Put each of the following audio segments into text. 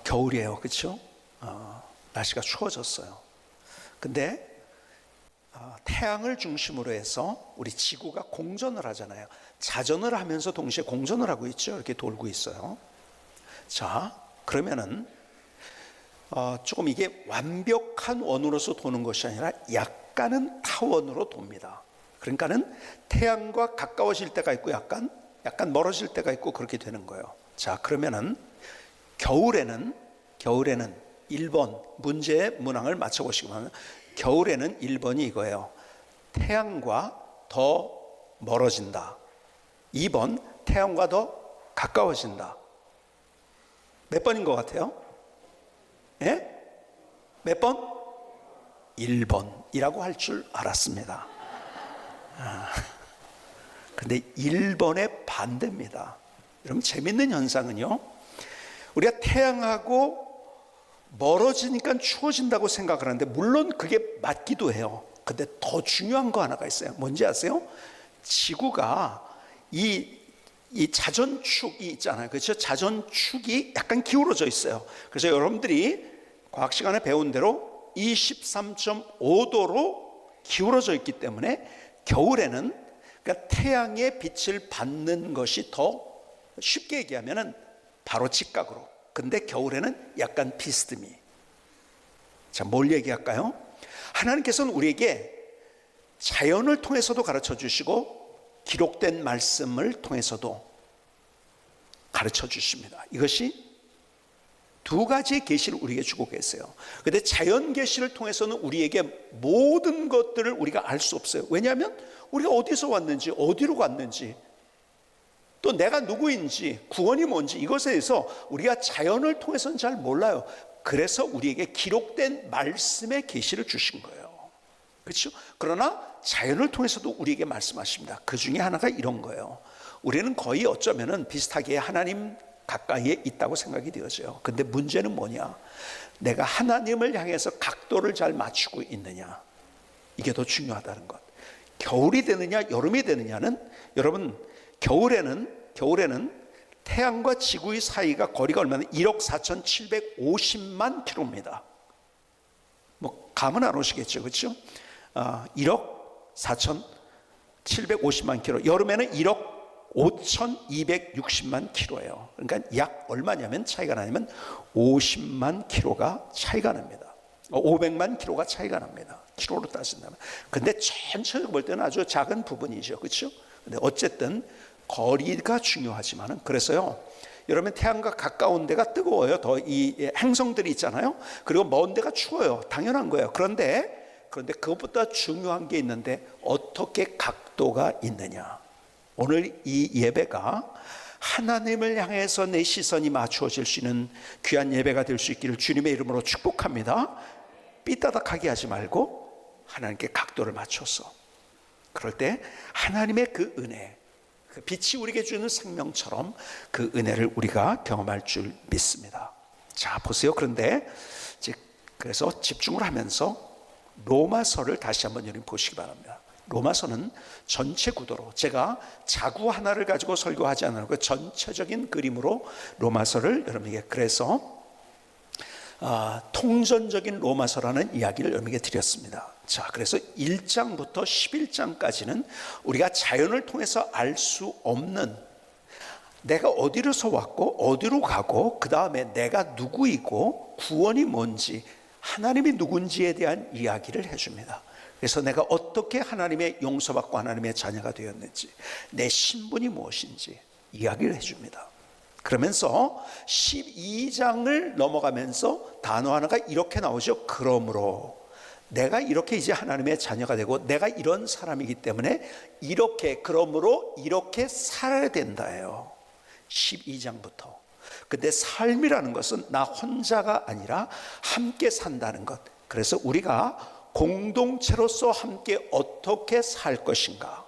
겨울이에요, 그렇죠? 날씨가 추워졌어요. 근데 태양을 중심으로 해서 우리 지구가 공전을 하잖아요. 자전을 하면서 동시에 공전을 하고 있죠. 이렇게 돌고 있어요. 자, 그러면은 조금 이게 완벽한 원으로서 도는 것이 아니라 약간은 타원으로 돕니다. 그러니까는 태양과 가까워질 때가 있고 약간 멀어질 때가 있고 그렇게 되는 거예요. 자, 그러면은 겨울에는 1번 문제의 문항을 맞춰보시기 바랍니다. 겨울에는 1번이 이거예요. 태양과 더 멀어진다. 2번 태양과 더 가까워진다. 몇 번인 것 같아요? 예? 몇 번? 1번이라고 할 줄 알았습니다. 근데 1번의 반대입니다. 여러분, 재밌는 현상은요, 우리가 태양하고 멀어지니까 추워진다고 생각을 하는데 물론 그게 맞기도 해요. 근데 더 중요한 거 하나가 있어요. 뭔지 아세요? 지구가 이 자전축이 있잖아요. 그렇죠? 자전축이 약간 기울어져 있어요. 그래서 여러분들이 과학 시간에 배운 대로 23.5도로 기울어져 있기 때문에 겨울에는, 그러니까 태양의 빛을 받는 것이 더, 쉽게 얘기하면은 바로 직각으로. 근데 겨울에는 약간 비스듬히. 자, 뭘 얘기할까요? 하나님께서는 우리에게 자연을 통해서도 가르쳐 주시고 기록된 말씀을 통해서도 가르쳐 주십니다. 이것이 두 가지의 계시를 우리에게 주고 계세요. 그런데 자연 계시를 통해서는 우리에게 모든 것들을 우리가 알 수 없어요. 왜냐하면 우리가 어디서 왔는지, 어디로 갔는지, 또 내가 누구인지, 구원이 뭔지, 이것에 대해서 우리가 자연을 통해서는 잘 몰라요. 그래서 우리에게 기록된 말씀의 계시를 주신 거예요. 그렇죠? 그러나 자연을 통해서도 우리에게 말씀하십니다. 그 중에 하나가 이런 거예요. 우리는 거의 어쩌면은 비슷하게 하나님 가까이에 있다고 생각이 되어져요. 근데 문제는 뭐냐? 내가 하나님을 향해서 각도를 잘 맞추고 있느냐? 이게 더 중요하다는 것. 겨울이 되느냐, 여름이 되느냐는, 여러분, 겨울에는 태양과 지구의 사이가 거리가 얼마나? 1억 4,750만 킬로입니다. 뭐 감은 안 오시겠죠, 그렇죠? 1억 4,750만 킬로. 여름에는 1억 5,260만 킬로예요. 그러니까 약 얼마냐면, 차이가 나냐면 50만 킬로가 차이가 납니다. 500만 킬로가 차이가 납니다. 킬로로 따진다면. 근데 전체적으로 볼 때는 아주 작은 부분이죠, 그렇죠? 근데 어쨌든 거리가 중요하지만은, 그래서요, 여러분, 태양과 가까운 데가 뜨거워요. 더 이 행성들이 있잖아요. 그리고 먼 데가 추워요. 당연한 거예요. 그런데 그것보다 중요한 게 있는데, 어떻게 각도가 있느냐. 오늘 이 예배가 하나님을 향해서 내 시선이 맞추어질 수 있는 귀한 예배가 될 수 있기를 주님의 이름으로 축복합니다. 삐따닥하게 하지 말고 하나님께 각도를 맞춰서, 그럴 때 하나님의 그 은혜, 그 빛이 우리에게 주는 생명처럼 그 은혜를 우리가 경험할 줄 믿습니다. 자, 보세요. 그래서 집중을 하면서 로마서를 다시 한번 여러분 보시기 바랍니다. 로마서는 전체 구도로, 제가 자구 하나를 가지고 설교하지 않고 전체적인 그림으로 로마서를 여러분에게, 그래서 통전적인 로마서라는 이야기를 여러분에게 드렸습니다. 자, 그래서 1장부터 11장까지는 우리가 자연을 통해서 알 수 없는, 내가 어디로서 왔고 어디로 가고, 그 다음에 내가 누구이고 구원이 뭔지, 하나님이 누군지에 대한 이야기를 해줍니다. 그래서 내가 어떻게 하나님의 용서받고 하나님의 자녀가 되었는지, 내 신분이 무엇인지 이야기를 해줍니다. 그러면서 12장을 넘어가면서 단어 하나가 이렇게 나오죠. 그러므로 내가 이렇게 이제 하나님의 자녀가 되고 내가 이런 사람이기 때문에 이렇게, 그러므로 이렇게 살아야 된다예요. 12장부터. 근데 삶이라는 것은 나 혼자가 아니라 함께 산다는 것. 그래서 우리가 공동체로서 함께 어떻게 살 것인가,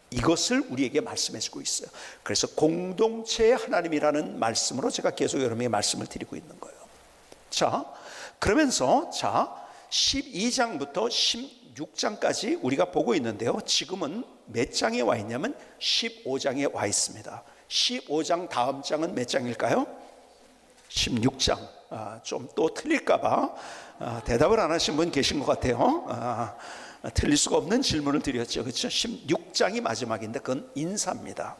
이것을 우리에게 말씀해 주고 있어요. 그래서 공동체의 하나님이라는 말씀으로 제가 계속 여러분에게 말씀을 드리고 있는 거예요. 자, 그러면서 12장부터 16장까지 우리가 보고 있는데요, 지금은 몇 장에 와 있냐면 15장에 와 있습니다. 15장 다음 장은 몇 장일까요? 16장. 좀 또 틀릴까봐 대답을 안 하신 분 계신 것 같아요. 틀릴 수가 없는 질문을 드렸죠. 그렇죠? 16장이 마지막인데 그건 인사입니다.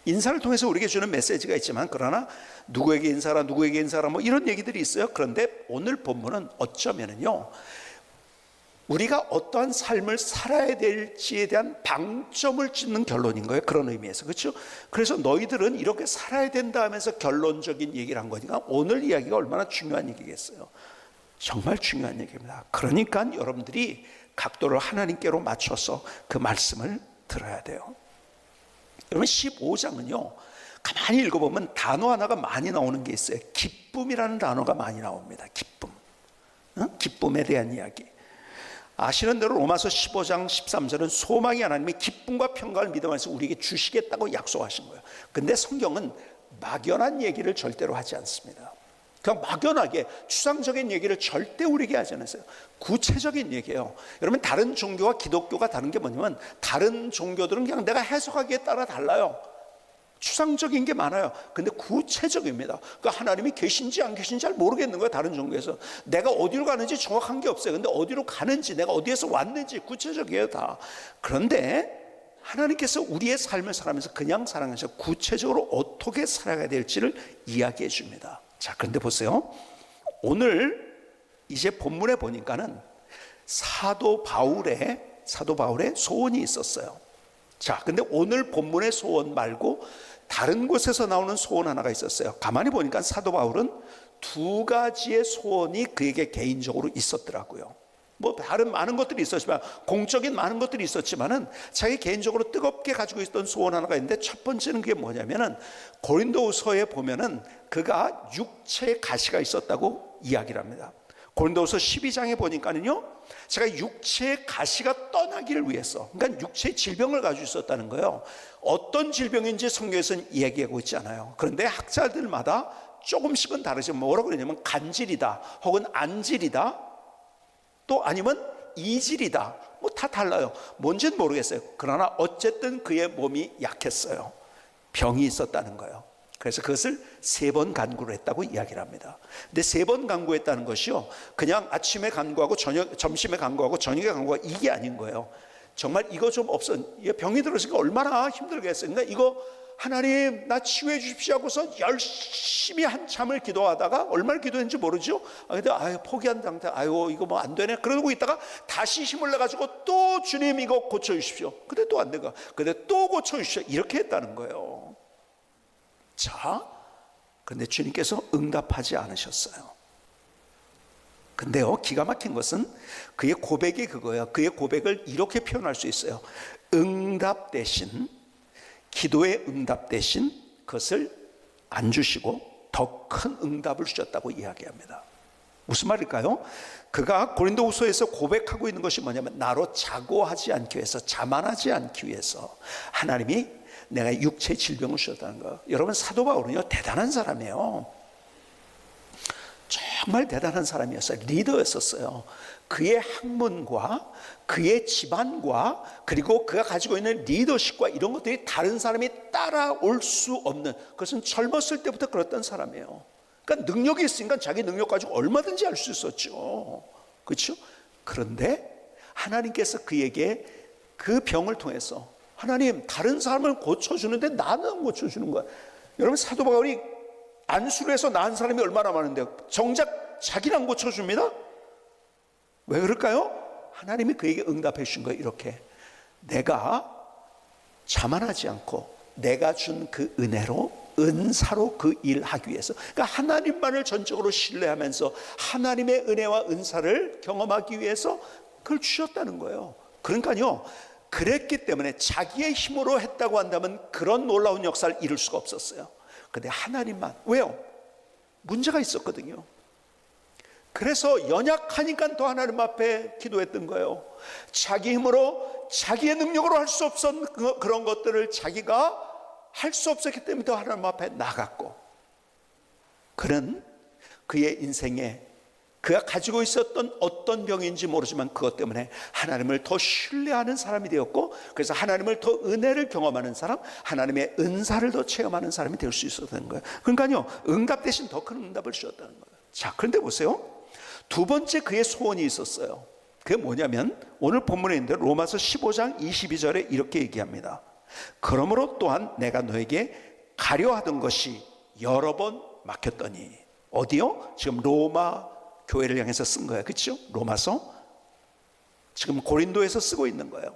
인사를 통해서 우리에게 주는 메시지가 있지만, 그러나 누구에게 인사라 누구에게 인사라 뭐 이런 얘기들이 있어요. 그런데 오늘 본문은 어쩌면은요, 우리가 어떠한 삶을 살아야 될지에 대한 방점을 찍는 결론인 거예요. 그런 의미에서. 그렇죠? 그래서 너희들은 이렇게 살아야 된다 하면서 결론적인 얘기를 한 거니까 오늘 이야기가 얼마나 중요한 얘기겠어요. 정말 중요한 얘기입니다. 그러니까 여러분들이 각도를 하나님께로 맞춰서 그 말씀을 들어야 돼요. 여러분 15장은요, 가만히 읽어보면 단어 하나가 많이 나오는 게 있어요. 기쁨이라는 단어가 많이 나옵니다. 기쁨. 기쁨에 대한 이야기. 아시는 대로 로마서 15장 13절은 소망이 하나님의 기쁨과 평강을 믿음에서 우리에게 주시겠다고 약속하신 거예요. 근데 성경은 막연한 얘기를 절대로 하지 않습니다. 그냥 막연하게 추상적인 얘기를 절대 우리에게 하지 않았어요. 구체적인 얘기예요. 여러분 다른 종교와 기독교가 다른 게 뭐냐면, 다른 종교들은 그냥 내가 해석하기에 따라 달라요. 추상적인 게 많아요. 근데 구체적입니다. 그러니까 하나님이 계신지 안 계신지 잘 모르겠는 거예요. 다른 종교에서 내가 어디로 가는지 정확한 게 없어요. 근데 어디로 가는지, 내가 어디에서 왔는지 구체적이에요 다. 그런데 하나님께서 우리의 삶을 살아가면서 그냥 살아가면서 구체적으로 어떻게 살아가야 될지를 이야기해 줍니다. 자, 그런데 보세요. 오늘 이제 본문에 보니까는 사도 바울의 소원이 있었어요. 자, 근데 오늘 본문의 소원 말고 다른 곳에서 나오는 소원 하나가 있었어요. 가만히 보니까 사도 바울은 두 가지의 소원이 그에게 개인적으로 있었더라고요. 뭐 다른 많은 것들이 있었지만, 공적인 많은 것들이 있었지만은 자기 개인적으로 뜨겁게 가지고 있던 소원 하나가 있는데, 첫 번째는 그게 뭐냐면은 고린도후서에 보면은 그가 육체의 가시가 있었다고 이야기를 합니다. 고린도후서 12장에 보니까는요, 제가 육체의 가시가 떠나기를 위해서, 그러니까 육체의 질병을 가지고 있었다는 거예요. 어떤 질병인지 성경에서는 이야기하고 있지 않아요. 그런데 학자들마다 조금씩은 다르지만 뭐라고 그러냐면 간질이다, 혹은 안질이다, 또 아니면 이질이다, 뭐 다 달라요. 뭔지는 모르겠어요. 그러나 어쨌든 그의 몸이 약했어요. 병이 있었다는 거예요. 그래서 그것을 3번 간구를 했다고 이야기를 합니다. 근데 3번 간구했다는 것이요, 그냥 아침에 간구하고 점심에 간구하고 저녁에 간구하고 이게 아닌 거예요. 정말 이거 좀 없어, 병이 들었으니까 얼마나 힘들겠어요. 그러니까 이거 하나님 나 치유해 주십시오 하고서 열심히 한참을 기도하다가, 얼마나 기도했는지 모르죠. 근데 포기한 상태, 이거 뭐 안 되네 그러고 있다가 다시 힘을 내 가지고 또 주님 이거 고쳐 주십시오. 근데 또 안 되고, 근데 또 고쳐 주십시오. 이렇게 했다는 거예요. 자, 근데 주님께서 응답하지 않으셨어요. 근데요, 기가 막힌 것은 그의 고백이 그거예요. 그의 고백을 이렇게 표현할 수 있어요. 응답 대신, 기도의 응답 대신 그것을 안 주시고 더 큰 응답을 주셨다고 이야기합니다. 무슨 말일까요? 그가 고린도후서에서 고백하고 있는 것이 뭐냐면, 나로 자고하지 않기 위해서, 자만하지 않기 위해서 하나님이 내가 육체 질병을 주셨다는 거예요. 여러분 사도 바울은요, 대단한 사람이에요. 정말 대단한 사람이었어요. 리더였었어요. 그의 학문과 그의 집안과 그리고 그가 가지고 있는 리더십과 이런 것들이 다른 사람이 따라올 수 없는, 그것은 젊었을 때부터 그랬던 사람이에요. 그러니까 능력이 있으니까 자기 능력 가지고 얼마든지 할 수 있었죠. 그렇죠? 그런데 하나님께서 그에게 그 병을 통해서, 하나님 다른 사람을 고쳐주는데 나는 안 고쳐주는 거야. 여러분 사도 바울이 안수를 해서 나은 사람이 얼마나 많은데요, 정작 자기는 안 고쳐줍니다. 왜 그럴까요? 하나님이 그에게 응답해 주신 거예요. 이렇게, 내가 자만하지 않고 내가 준 그 은혜로, 은사로 그 일 하기 위해서, 그러니까 하나님만을 전적으로 신뢰하면서 하나님의 은혜와 은사를 경험하기 위해서 그걸 주셨다는 거예요. 그러니까요, 그랬기 때문에 자기의 힘으로 했다고 한다면 그런 놀라운 역사를 이룰 수가 없었어요. 근데 하나님만. 왜요? 문제가 있었거든요. 그래서 연약하니까 더 하나님 앞에 기도했던 거예요. 자기 힘으로, 자기의 능력으로 할 수 없었던 그런 것들을 자기가 할 수 없었기 때문에 더 하나님 앞에 나갔고, 그는 그의 인생에 그가 가지고 있었던 어떤 병인지 모르지만 그것 때문에 하나님을 더 신뢰하는 사람이 되었고, 그래서 하나님을 더 은혜를 경험하는 사람, 하나님의 은사를 더 체험하는 사람이 될 수 있었다는 거예요. 그러니까요, 응답 대신 더 큰 응답을 주셨다는 거예요. 자, 그런데 보세요. 두 번째 그의 소원이 있었어요. 그게 뭐냐면 오늘 본문에 있는데 로마서 15장 22절에 이렇게 얘기합니다. 그러므로 또한 내가 너에게 가려 하던 것이 여러 번 막혔더니. 어디요? 지금 로마 교회를 향해서 쓴 거예요. 그렇죠? 로마서 지금 고린도에서 쓰고 있는 거예요.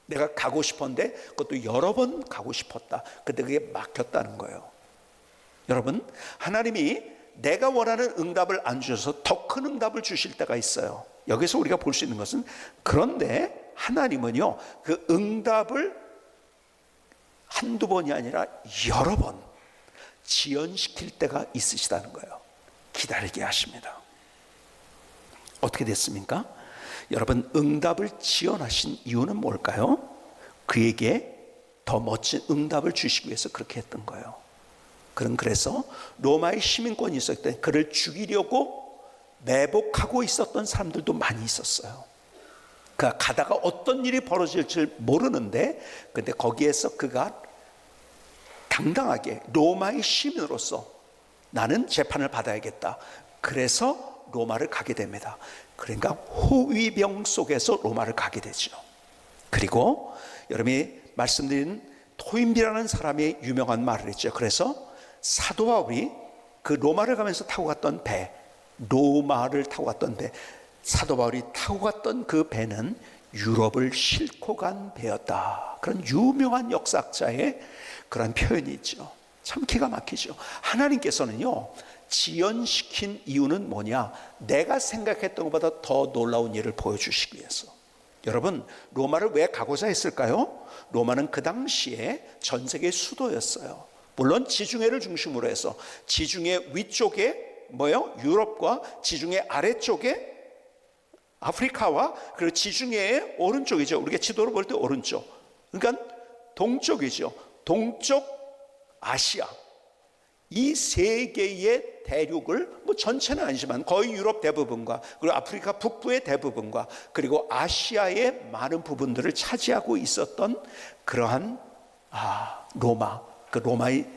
내가 가고 싶었는데 그것도 여러 번 가고 싶었다. 근데 그게 막혔다는 거예요. 여러분, 하나님이 내가 원하는 응답을 안 주셔서 더 큰 응답을 주실 때가 있어요. 여기서 우리가 볼 수 있는 것은, 그런데 하나님은요, 그 응답을 한두 번이 아니라 여러 번 지연시킬 때가 있으시다는 거예요. 기다리게 하십니다. 어떻게 됐습니까? 여러분, 응답을 지연하신 이유는 뭘까요? 그에게 더 멋진 응답을 주시기 위해서 그렇게 했던 거예요. 그래서 로마의 시민권이 있었을 때 그를 죽이려고 매복하고 있었던 사람들도 많이 있었어요. 그가 가다가 어떤 일이 벌어질지 모르는데, 근데 거기에서 그가 당당하게 로마의 시민으로서 나는 재판을 받아야겠다. 그래서 로마를 가게 됩니다. 그러니까 호위병 속에서 로마를 가게 되죠. 그리고 여러분이 말씀드린 토인비라는 사람이 유명한 말을 했죠. 그래서 사도 바울이 그 로마를 가면서 타고 갔던 배, 로마를 타고 갔던 배, 사도 바울이 타고 갔던 그 배는 유럽을 싣고 간 배였다. 그런 유명한 역사학자의 그런 표현이 있죠. 참 기가 막히죠. 하나님께서는요, 지연시킨 이유는 뭐냐? 내가 생각했던 것보다 더 놀라운 일을 보여주시기 위해서. 여러분, 로마를 왜 가고자 했을까요? 로마는 그 당시에 전 세계 수도였어요. 물론 지중해를 중심으로 해서 지중해 위쪽에 유럽과 지중해 아래쪽에 아프리카와, 그리고 지중해의 오른쪽이죠. 우리가 지도로 볼 때 오른쪽. 그러니까 동쪽이죠. 동쪽 아시아. 이 세 개의 대륙을 전체는 아니지만 거의 유럽 대부분과, 그리고 아프리카 북부의 대부분과, 그리고 아시아의 많은 부분들을 차지하고 있었던 그러한 로마. 그 로마의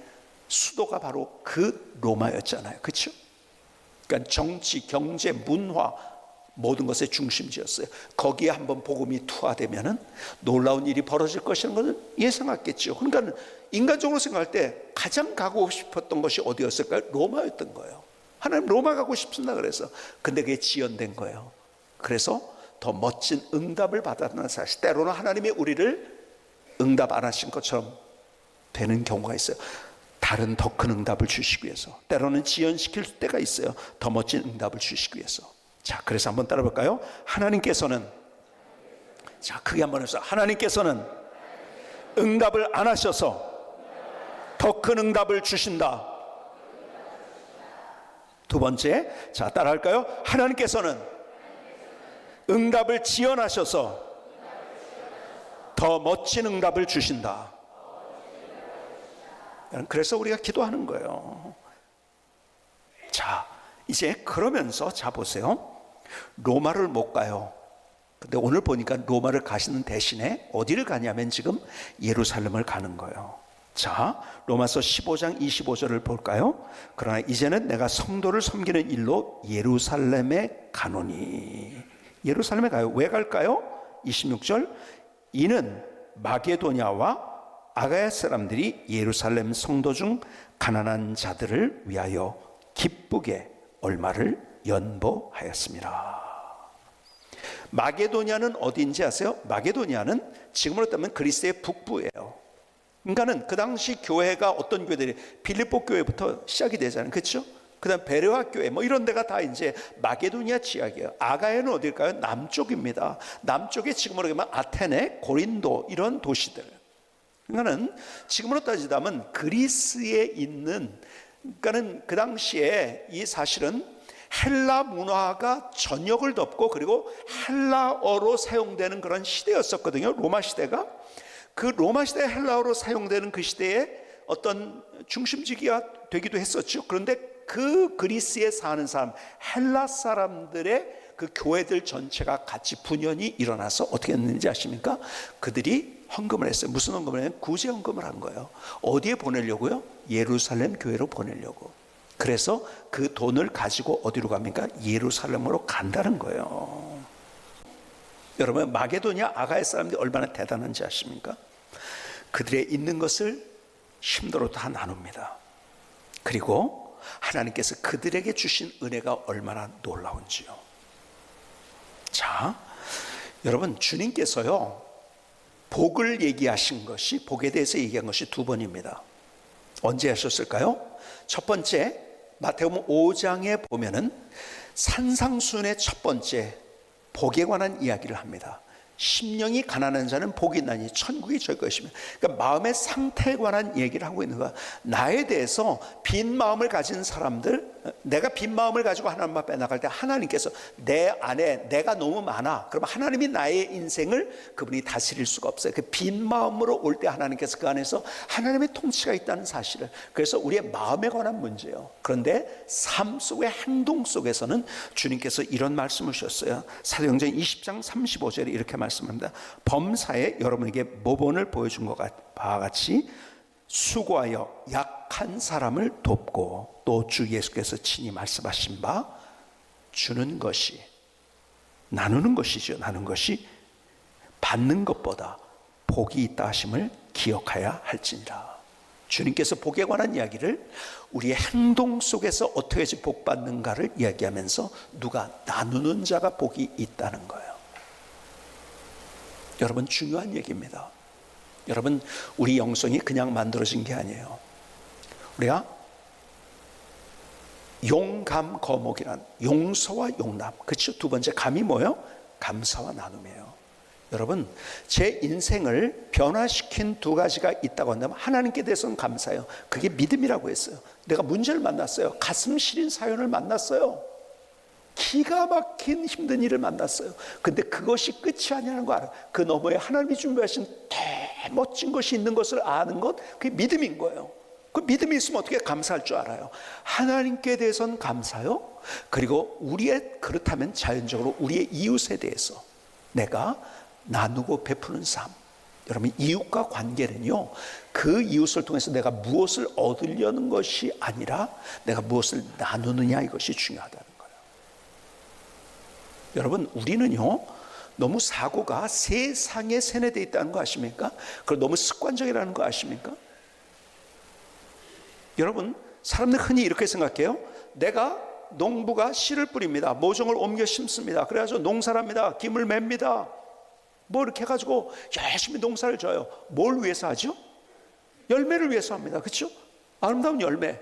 수도가 바로 그 로마였잖아요. 그렇죠? 그러니까 정치, 경제, 문화 모든 것의 중심지였어요. 거기에 한번 복음이 투하되면은 놀라운 일이 벌어질 것이라는 것은 예상했겠죠. 그러니까 인간적으로 생각할 때 가장 가고 싶었던 것이 어디였을까요? 로마였던 거예요. 하나님 로마 가고 싶습니다. 그래서 근데 그게 지연된 거예요. 그래서 더 멋진 응답을 받았다는 사실. 때로는 하나님이 우리를 응답 안 하신 것처럼 되는 경우가 있어요. 다른 더 큰 응답을 주시기 위해서. 때로는 지연시킬 때가 있어요. 더 멋진 응답을 주시기 위해서. 자, 그래서 한번 따라 볼까요? 하나님께서는, 자, 크게 한번 해서, 하나님께서는 응답을 안 하셔서 더 큰 응답을 주신다. 두 번째, 자, 따라 할까요? 하나님께서는 응답을 지연하셔서 더 멋진 응답을 주신다. 그래서 우리가 기도하는 거예요. 자, 이제 그러면서 자 보세요. 로마를 못 가요. 근데 오늘 보니까 로마를 가시는 대신에 어디를 가냐면 지금 예루살렘을 가는 거예요. 자, 로마서 15장 25절을 볼까요? 그러나 이제는 내가 성도를 섬기는 일로 예루살렘에 가노니. 예루살렘에 가요. 왜 갈까요? 26절, 이는 마게도냐와 아가야 사람들이 예루살렘 성도 중 가난한 자들을 위하여 기쁘게 얼마를 연보하였습니다. 마게도냐는 어디인지 아세요? 마게도냐는 지금으로 따면 그리스의 북부예요. 그러니까는 그 당시 교회가 어떤 교회들이 빌립보 교회부터 시작이 되잖아요. 그렇죠? 그다음 베레아 교회 이런 데가 다 이제 마게도냐 지역이에요. 아가야는 어딜까요? 남쪽입니다. 남쪽에 지금으로 보면 아테네, 고린도 이런 도시들. 그러니까는 지금으로 따지자면 그리스에 있는, 그러니까는 그 당시에 이 사실은 헬라 문화가 전역을 덮고 그리고 헬라어로 사용되는 그런 시대였었거든요. 로마 시대가. 그 로마 시대 헬라어로 사용되는 그 시대에 어떤 중심지기가 되기도 했었죠. 그런데 그 그리스에 사는 사람, 헬라 사람들의 그 교회들 전체가 같이 분연히 일어나서 어떻게 했는지 아십니까? 그들이 헌금을 했어요. 무슨 헌금을 했냐면 구제 헌금을 한 거예요. 어디에 보내려고요? 예루살렘 교회로 보내려고. 그래서 그 돈을 가지고 어디로 갑니까? 예루살렘으로 간다는 거예요. 여러분, 마게도니아 아가야 사람들이 얼마나 대단한지 아십니까? 그들의 있는 것을 힘들어도 다 나눕니다. 그리고 하나님께서 그들에게 주신 은혜가 얼마나 놀라운지요. 자, 여러분, 주님께서요 복을 얘기하신 것이, 복에 대해서 얘기한 것이 두 번입니다. 언제 하셨을까요? 첫 번째, 마태복음 5장에 보면은 산상수훈의 첫 번째 복에 관한 이야기를 합니다. 심령이 가난한 자는 복이 있나니 천국이 저희 것이며, 그러니까 마음의 상태에 관한 얘기를 하고 있는 거야. 나에 대해서 빈 마음을 가진 사람들, 내가 빈 마음을 가지고 하나님 앞에 나갈 때 하나님께서 내 안에 내가 너무 많아, 그러면 하나님이 나의 인생을 그분이 다스릴 수가 없어요. 그 빈 마음으로 올 때 하나님께서 그 안에서 하나님의 통치가 있다는 사실을, 그래서 우리의 마음에 관한 문제예요. 그런데 삶 속의 행동 속에서는 주님께서 이런 말씀을 주셨어요. 사도행전 20장 35절에 이렇게 말씀합니다. 범사에 여러분에게 모본을 보여준 것 바와 같이 수고하여 약한 사람을 돕고, 또 주 예수께서 친히 말씀하신 바 주는 것이, 나누는 것이죠. 나누는 것이 받는 것보다 복이 있다 하심을 기억해야 할지니라. 주님께서 복에 관한 이야기를 우리의 행동 속에서 어떻게 해서 복 받는가를 이야기하면서 누가 나누는 자가 복이 있다는 거예요. 여러분, 중요한 얘기입니다. 여러분, 우리 영성이 그냥 만들어진 게 아니에요. 우리가 용감 거목이란 용서와 용납, 그렇죠? 두 번째 감이 뭐예요? 감사와 나눔이에요. 여러분, 제 인생을 변화시킨 두 가지가 있다고 한다면 하나님께 대해서는 감사해요. 그게 믿음이라고 했어요. 내가 문제를 만났어요. 가슴 시린 사연을 만났어요. 기가 막힌 힘든 일을 만났어요. 근데 그것이 끝이 아니라는 거 알아요. 그 너머에 하나님이 준비하신 멋진 것이 있는 것을 아는 것, 그게 믿음인 거예요. 그 믿음이 있으면 어떻게 감사할 줄 알아요. 하나님께 대해서는 감사요. 그리고 그렇다면 자연적으로 우리의 이웃에 대해서 내가 나누고 베푸는 삶. 여러분, 이웃과 관계는요, 그 이웃을 통해서 내가 무엇을 얻으려는 것이 아니라 내가 무엇을 나누느냐, 이것이 중요하다는 거예요. 여러분, 우리는요 너무 사고가 세상에 세뇌되어 있다는 거 아십니까? 그걸 너무 습관적이라는 거 아십니까? 여러분, 사람들 흔히 이렇게 생각해요. 내가 농부가 씨를 뿌립니다. 모종을 옮겨 심습니다. 그래가지고 농사를 합니다. 김을 맵니다. 뭐 이렇게 해가지고 열심히 농사를 져요. 뭘 위해서 하죠? 열매를 위해서 합니다. 그렇죠? 아름다운 열매.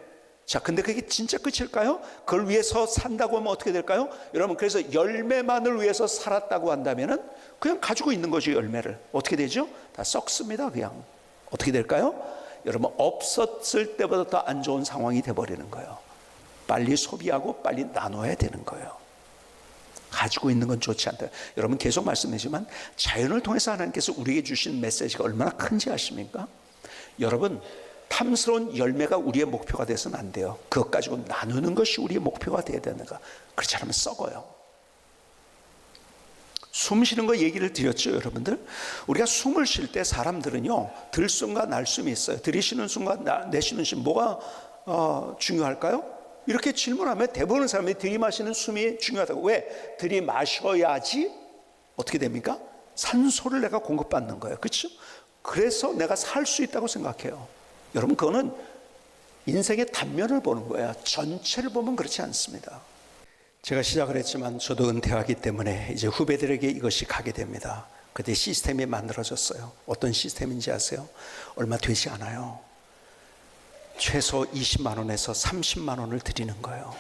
자, 근데 그게 진짜 끝일까요? 그걸 위해서 산다고 하면 어떻게 될까요? 여러분, 그래서 열매만을 위해서 살았다고 한다면은 그냥 가지고 있는 거죠. 열매를 어떻게 되죠? 다 썩습니다. 그냥 어떻게 될까요? 여러분, 없었을 때보다 더 안 좋은 상황이 돼버리는 거예요. 빨리 소비하고 빨리 나눠야 되는 거예요. 가지고 있는 건 좋지 않다. 여러분, 계속 말씀드리지만 자연을 통해서 하나님께서 우리에게 주신 메시지가 얼마나 큰지 아십니까? 여러분, 탐스러운 열매가 우리의 목표가 돼서는 안 돼요. 그것 가지고 나누는 것이 우리의 목표가 돼야 되는 거. 그렇지 않으면 썩어요. 숨 쉬는 거 얘기를 드렸죠, 여러분들. 우리가 숨을 쉴 때 사람들은요, 들숨과 날숨이 있어요. 들이쉬는 숨과 내쉬는 숨, 뭐가 중요할까요? 이렇게 질문하면 대부분의 사람들이 들이마시는 숨이 중요하다고. 왜? 들이마셔야지 어떻게 됩니까? 산소를 내가 공급받는 거예요. 그렇죠? 그래서 내가 살 수 있다고 생각해요. 여러분, 그거는 인생의 단면을 보는 거예요. 전체를 보면 그렇지 않습니다. 제가 시작을 했지만 저도 은퇴하기 때문에 이제 후배들에게 이것이 가게 됩니다. 그때 시스템이 만들어졌어요. 어떤 시스템인지 아세요? 얼마 되지 않아요. 최소 20만 원에서 30만 원을 드리는 거예요.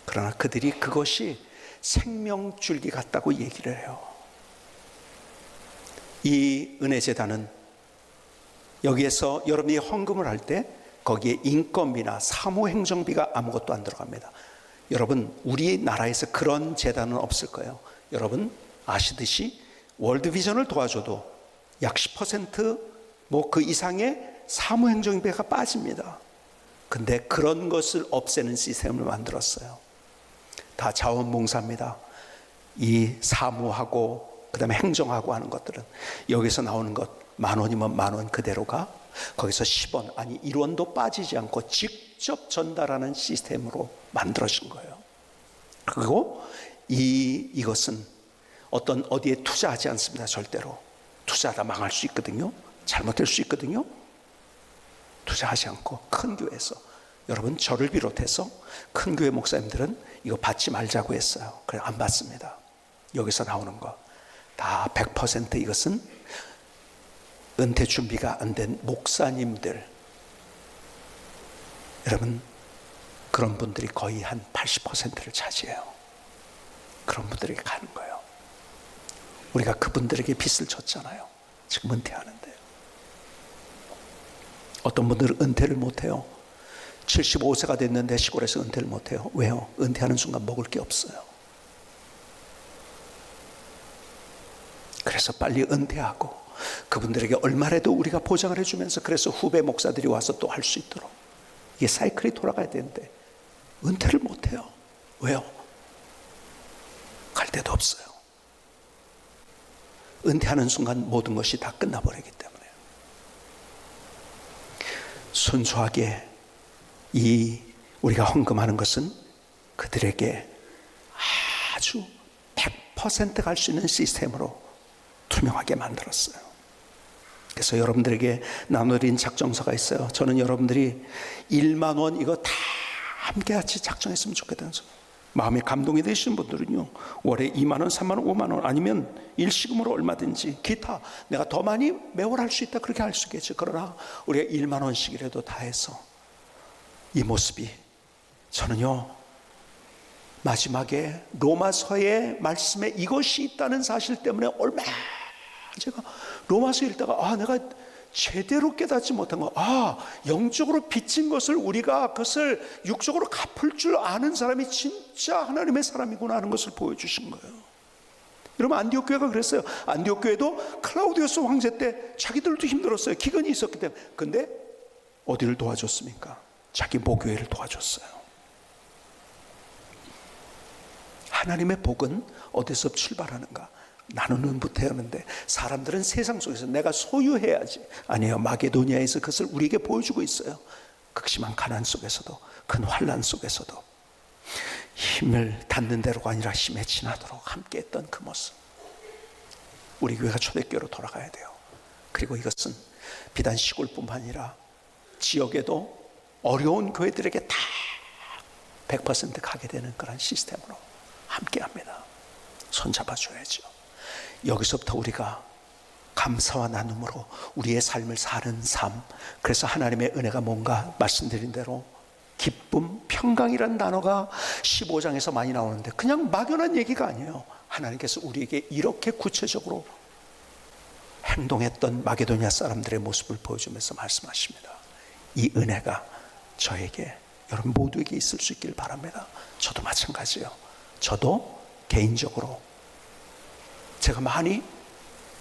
그러나 그들이 그것이 생명줄기 같다고 얘기를 해요. 이 은혜재단은 여기에서 여러분이 헌금을 할 때 거기에 인건비나 사무행정비가 아무것도 안 들어갑니다. 여러분, 우리나라에서 그런 재단은 없을 거예요. 여러분 아시듯이 월드비전을 도와줘도 약 10% 뭐 그 이상의 사무행정비가 빠집니다. 근데 그런 것을 없애는 시스템을 만들었어요. 다 자원봉사입니다. 이 사무하고 그다음에 행정하고 하는 것들은 여기서 나오는 것 10,000원이면 10,000원 그대로가 거기서 10원 아니 1원도 빠지지 않고 직접 전달하는 시스템으로 만들어진 거예요. 그리고 이것은 어떤 어디에 투자하지 않습니다. 절대로. 투자하다 망할 수 있거든요. 잘못될 수 있거든요. 투자하지 않고 큰 교회에서, 여러분 저를 비롯해서 큰 교회 목사님들은 이거 받지 말자고 했어요. 그래 안 받습니다. 여기서 나오는 거 다 100% 이것은 은퇴 준비가 안 된 목사님들, 여러분 그런 분들이 거의 한 80%를 차지해요. 그런 분들에게 가는 거예요. 우리가 그분들에게 빚을 졌잖아요. 지금 은퇴하는데요. 어떤 분들은 은퇴를 못해요. 75세가 됐는데 시골에서 은퇴를 못해요. 왜요? 은퇴하는 순간 먹을 게 없어요. 그래서 빨리 은퇴하고 그분들에게 얼마라도 우리가 보장을 해주면서, 그래서 후배 목사들이 와서 또 할 수 있도록 이게 사이클이 돌아가야 되는데 은퇴를 못해요. 왜요? 갈 데도 없어요. 은퇴하는 순간 모든 것이 다 끝나버리기 때문에 순수하게 우리가 헌금하는 것은 그들에게 아주 100% 갈 수 있는 시스템으로 투명하게 만들었어요. 그래서 여러분들에게 나눠드린 작정서가 있어요. 저는 여러분들이 1만 원 이거 다 함께 같이 작정했으면 좋겠다는 소리. 마음에 감동이 되시는 분들은요, 월에 2만 원, 3만 원, 5만 원 아니면 일시금으로 얼마든지 기타 내가 더 많이 매월 할 수 있다 그렇게 할 수 있겠죠. 그러나 우리가 1만 원씩이라도 다 해서 이 모습이, 저는요 마지막에 로마서의 말씀에 이것이 있다는 사실 때문에 얼마나 제가 로마서 읽다가 내가 제대로 깨닫지 못한 거, 영적으로 빚진 것을 우리가 그것을 육적으로 갚을 줄 아는 사람이 진짜 하나님의 사람이구나 하는 것을 보여주신 거예요. 여러분 안디옥 교회가 그랬어요. 안디옥 교회도 클라우디우스 황제 때 자기들도 힘들었어요. 기근이 있었기 때문에. 근데 어디를 도와줬습니까? 자기 모교회를 도와줬어요. 하나님의 복은 어디서 출발하는가? 나누는 부터였는데 사람들은 세상 속에서 내가 소유해야지. 아니에요. 마게도니아에서 그것을 우리에게 보여주고 있어요. 극심한 가난 속에서도, 큰 환난 속에서도 힘을 닿는 대로가 아니라 힘에 지나도록 함께했던 그 모습. 우리 교회가 초대교회로 돌아가야 돼요. 그리고 이것은 비단 시골뿐만 아니라 지역에도 어려운 교회들에게 다 100% 가게 되는 그런 시스템으로 함께합니다. 손잡아줘야죠. 여기서부터 우리가 감사와 나눔으로 우리의 삶을 사는 삶. 그래서 하나님의 은혜가 뭔가 말씀드린 대로 기쁨, 평강이라는 단어가 15장에서 많이 나오는데 그냥 막연한 얘기가 아니에요. 하나님께서 우리에게 이렇게 구체적으로 행동했던 마게도니아 사람들의 모습을 보여주면서 말씀하십니다. 이 은혜가 저에게, 여러분 모두에게 있을 수 있기를 바랍니다. 저도 마찬가지예요. 저도 개인적으로 제가 많이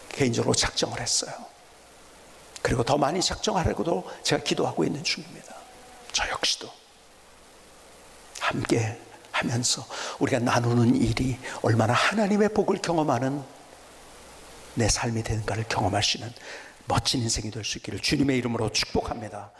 개인적으로 작정을 했어요. 그리고 더 많이 작정하려고도 제가 기도하고 있는 중입니다. 저 역시도 함께 하면서 우리가 나누는 일이 얼마나 하나님의 복을 경험하는 내 삶이 되는가를 경험할 수 있는 멋진 인생이 될 수 있기를 주님의 이름으로 축복합니다.